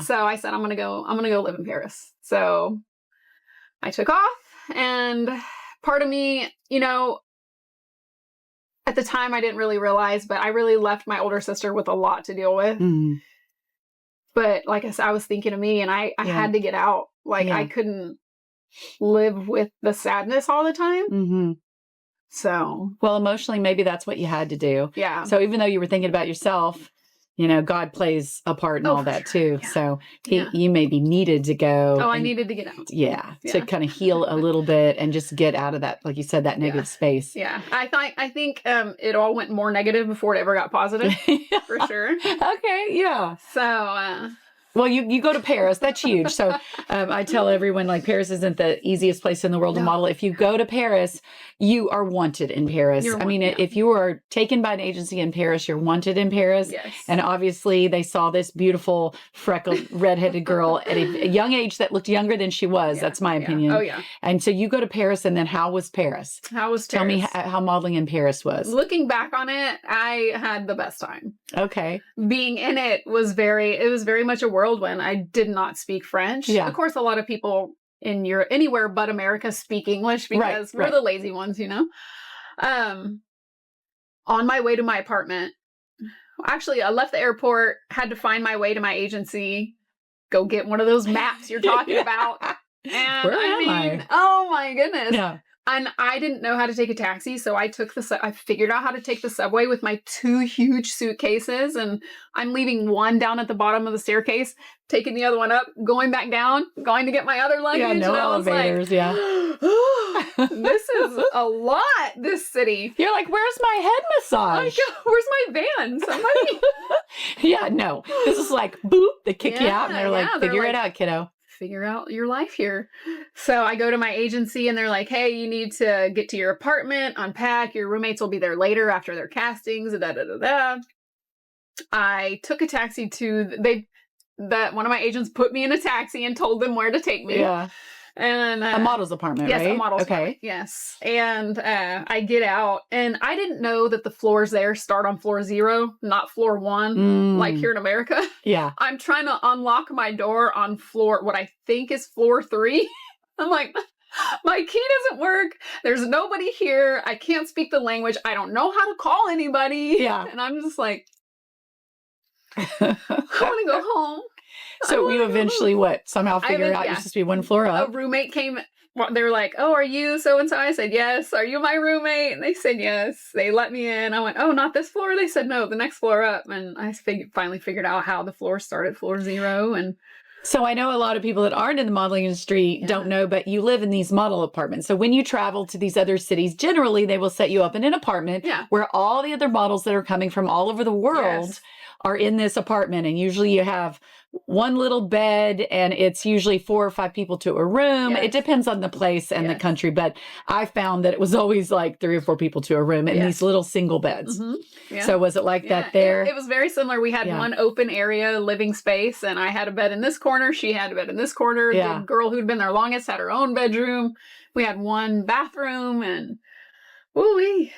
So I said, I'm going to go live in Paris. So I took off, and part of me, at the time I didn't really realize, but I really left my older sister with a lot to deal with. Mm. But like I said, I was thinking of me, and I had to get out. Like I couldn't live with the sadness all the time. Mm-hmm. So, well, emotionally, maybe that's what you had to do. Yeah. So even though you were thinking about yourself, God plays a part in all that too. Yeah. So you maybe needed to go. Oh, I needed to get out. Yeah. To kind of heal a little bit and just get out of that, like you said, that negative space. Yeah. I think it all went more negative before it ever got positive. For sure. Okay. Yeah. So, well, you go to Paris. That's huge. So I tell everyone, like, Paris isn't the easiest place in the world to model. If you go to Paris, you are wanted in Paris. If you are taken by an agency in Paris, you're wanted in Paris. Yes. And obviously they saw this beautiful, freckled, redheaded girl at a young age that looked younger than she was. That's my opinion. Oh, yeah. And so you go to Paris, and then how was Paris? Tell me how modeling in Paris was. Looking back on it, I had the best time. Okay. Being in it was very much a whirlwind. I did not speak French. Yeah. Of course, a lot of people in Europe, anywhere but America, speak English because we're the lazy ones, On my way to my apartment, actually, I left the airport, had to find my way to my agency, go get one of those maps you're talking about. And where am I? Oh my goodness. Yeah. And I didn't know how to take a taxi, so I figured out how to take the subway with my 2 huge suitcases, and I'm leaving one down at the bottom of the staircase, taking the other one up, going back down, going to get my other luggage. Yeah, no elevators, This is a lot, this city. You're like, where's my head massage? Where's my van? Somebody? Yeah, no. This is like, boop, they kick you out, and they're like, figure it out, kiddo. Figure out your life here. So I go to my agency, and they're like, hey, you need to get to your apartment, unpack, your roommates will be there later after their castings, I took a taxi one of my agents put me in a taxi and told them where to take me. Yeah. And a model's apartment, yes, right? Yes, a model's apartment. Yes. And I get out, and I didn't know that the floors there start on floor 0, not floor 1, like here in America. Yeah. I'm trying to unlock my door on what I think is floor 3. I'm like, my key doesn't work. There's nobody here. I can't speak the language. I don't know how to call anybody. Yeah. And I'm just like, I want to go home. So you eventually somehow figured out you're supposed to be 1 floor up. A roommate came. They were like, oh, are you so-and-so? I said, yes. Are you my roommate? And they said, yes. They let me in. I went, oh, not this floor? They said, no, the next floor up. And I finally figured out how the floor started, floor 0. And so I know a lot of people that aren't in the modeling industry don't know, but you live in these model apartments. So when you travel to these other cities, generally they will set you up in an apartment where all the other models that are coming from all over the world are in this apartment. And usually you have one little bed, and it's usually 4 or 5 people to a room. It depends on the place and the country, but I found that it was always like 3 or 4 people to a room in these little single beds. Mm-hmm. Yeah. So was it like that there? It was very similar. We had one open area living space, and I had a bed in this corner. She had a bed in this corner. Yeah. The girl who'd been there longest had her own bedroom. We had one bathroom, and ooh-wee.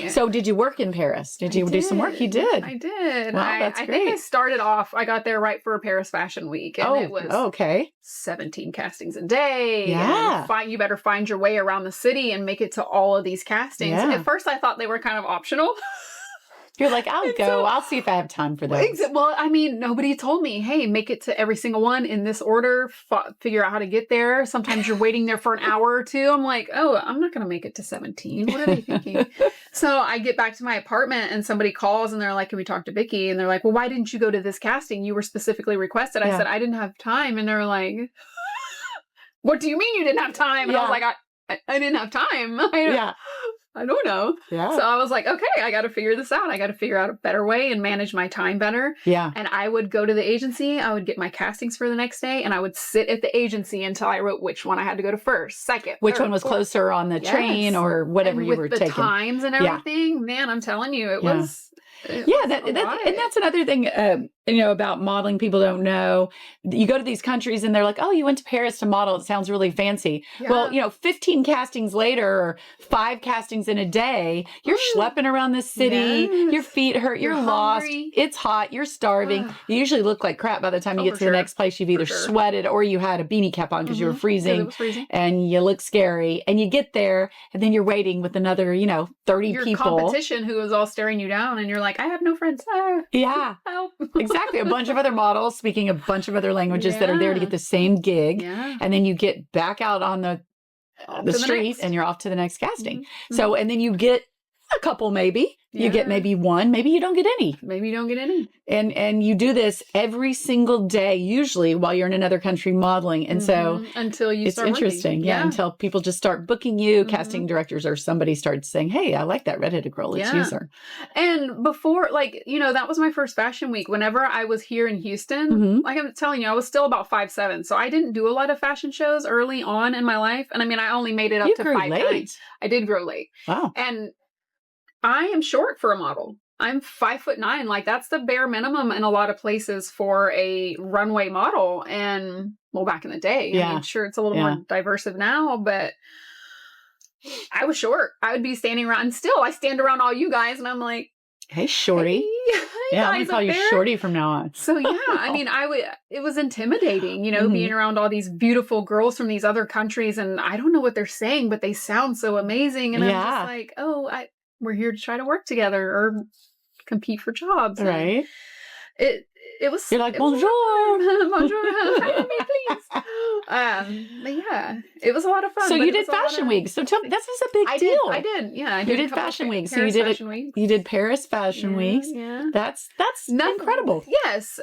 So did you work in Paris? Did you do some work? You did. I did. Wow, that's great. I think I started off, I got there right for Paris Fashion Week. And it was 17 castings a day. Yeah. And you better find your way around the city and make it to all of these castings. Yeah. At first I thought they were kind of optional. You're like, I'll go. I'll see if I have time for those. Well, I mean, nobody told me, hey, make it to every single one in this order. Figure out how to get there. Sometimes you're waiting there for an hour or 2. I'm like, oh, I'm not going to make it to 17. What are they thinking? So I get back to my apartment, and somebody calls, and they're like, can we talk to Vickie? And they're like, well, why didn't you go to this casting? You were specifically requested. I said, I didn't have time. And they're like, what do you mean you didn't have time? And I was like, I didn't have time. I don't know. Yeah. So I was like, okay, I got to figure this out. I got to figure out a better way and manage my time better. Yeah. And I would go to the agency. I would get my castings for the next day, and I would sit at the agency until I wrote which one I had to go to first, second, which third, one was fourth. closer on the train or whatever and you were with the taking. Times and everything. Man, I'm telling you, it was And that's another thing, about modeling. People don't know. You go to these countries and they're like, oh, you went to Paris to model. It sounds really fancy. Yeah. Well, 15 castings later, or 5 castings in a day, you're schlepping around this city. Yes. Your feet hurt. You're lost. It's hot. You're starving. You usually look like crap by the time you get to the next place. You've either sweated or you had a beanie cap on because you were freezing, it was freezing, and you look scary. And you get there and then you're waiting with another, 30 your people. Competition who is all staring you down, and you're like, I have no friends. Yeah. Help. Exactly. A bunch of other models speaking a bunch of other languages that are there to get the same gig. Yeah. And then you get back out on the street and you're off to the next casting. Mm-hmm. So, and then you get a couple, maybe. You get maybe one, maybe you don't get any. Maybe you don't get any. And you do this every single day, usually while you're in another country modeling. And so until you start it's interesting. Working. Yeah. Until people just start booking you, casting directors or somebody starts saying, hey, I like that redheaded girl. Let's use her. And before, that was my first fashion week. Whenever I was here in Houston, like I'm telling you, I was still about 5'7". So I didn't do a lot of fashion shows early on in my life. And I only made it up to 5'9". I did grow late. Wow. And I am short for a model. I'm 5'9". Like that's the bare minimum in a lot of places for a runway model. And back in the day, sure, it's a little more diverse now, but I was short. I would be standing around, and still I stand around all you guys, and I'm like, hey, shorty. Hey, I'm gonna call you shorty from now on. So it was intimidating, being around all these beautiful girls from these other countries, and I don't know what they're saying, but they sound so amazing. And I'm just like, we're here to try to work together or compete for jobs. Right. It was. You're like, bonjour. Bonjour. Hire me, please. But it was a lot of fun. So you did Fashion Week. So tell me, this is a big deal. I did. Yeah. You did Fashion Week. So you did Paris Fashion Weeks. Yeah. That's incredible. Yes.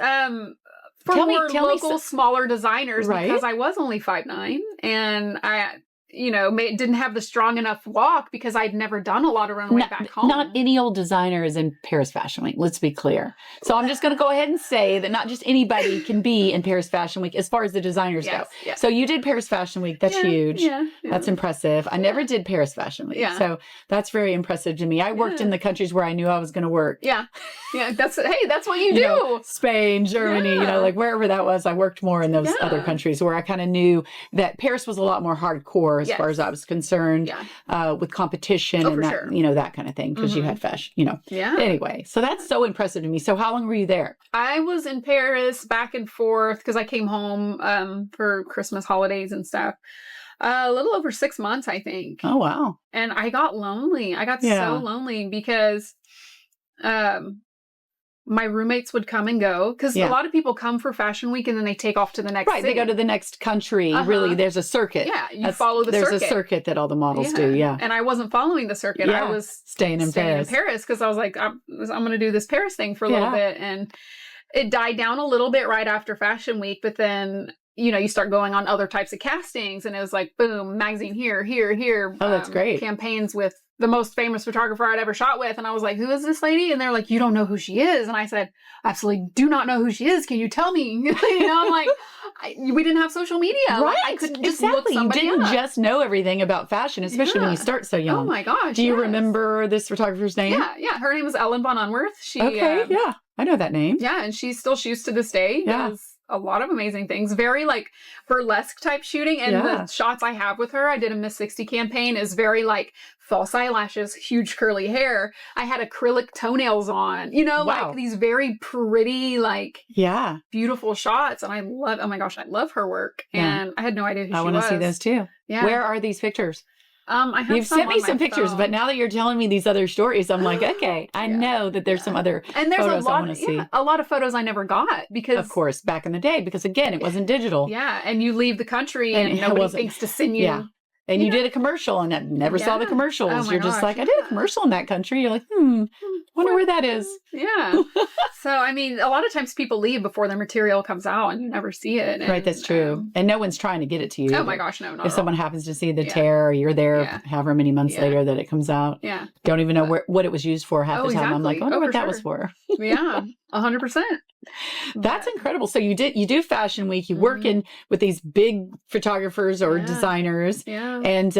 For local, smaller designers, because I was only 5'9", and I didn't have the strong enough walk because I'd never done a lot of runway back home. Not any old designer is in Paris Fashion Week. Let's be clear. So I'm just going to go ahead and say that not just anybody can be in Paris Fashion Week as far as the designers go. Yes. So you did Paris Fashion Week. That's huge. Yeah. That's impressive. I never did Paris Fashion Week. Yeah. So that's very impressive to me. I worked in the countries where I knew I was going to work. Yeah. Yeah. That's what you do. Spain, Germany, wherever that was. I worked more in those other countries where I kind of knew that Paris was a lot more hardcore as far as I was concerned, with competition and that, that kind of thing, because you had fashion, Yeah. Anyway, so that's so impressive to me. So how long were you there? I was in Paris back and forth because I came home for Christmas holidays and stuff. A little over 6 months, I think. Oh, wow. And I got lonely. I got so lonely because my roommates would come and go because a lot of people come for Fashion Week and then they take off to the next city. They go to the next country. Really, there's a circuit. Yeah, you follow the circuit. There's a circuit that all the models do, And I wasn't following the circuit. I was staying in Paris because I was like, I'm going to do this Paris thing for a little bit. And it died down a little bit right after Fashion Week, but then you start going on other types of castings, and it was like, boom, magazine here. Oh, that's great. Campaigns with the most famous photographer I'd ever shot with. And I was like, who is this lady? And they're like, you don't know who she is. And I said, absolutely do not know who she is. Can you tell me? I'm like, we didn't have social media. Right. Like, I couldn't just look somebody You didn't up. just know everything about fashion, especially when you start so young. Oh my gosh. Do you remember this photographer's name? Yeah. Her name was Ellen von Unworth. I know that name. Yeah. And she still shoots to this day. Yeah. A lot of amazing things. Very like burlesque type shooting. And the shots I have with her, I did a Miss 60 campaign, is very like false eyelashes, huge curly hair. I had acrylic toenails on, like these very pretty, like beautiful shots. And I love her work. And I had no idea who she was. I want to see those too. Yeah. Where are these pictures? You've sent me some pictures, but now that you're telling me these other stories, I'm like, okay, I know that there's some other photos I want to see. A lot of photos I never got because, of course, back in the day, because again, it wasn't digital. Yeah, and you leave the country and nobody thinks to send you. Yeah. And you did a commercial and I never saw the commercials. You're just like, I did a commercial in that country. You're like, wonder where that is. Yeah. So, a lot of times people leave before their material comes out and you never see it. Right, that's true. And no one's trying to get it to you. Oh my gosh, no, not if someone happens to see the tear or you're there however many months later that it comes out. Yeah. Don't even know what it was used for half the time. I'm like, I wonder what that was for. Yeah, 100%. That's incredible. So you do Fashion Week, you work in with these big photographers or designers. Yeah. And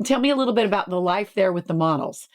tell me a little bit about the life there with the models.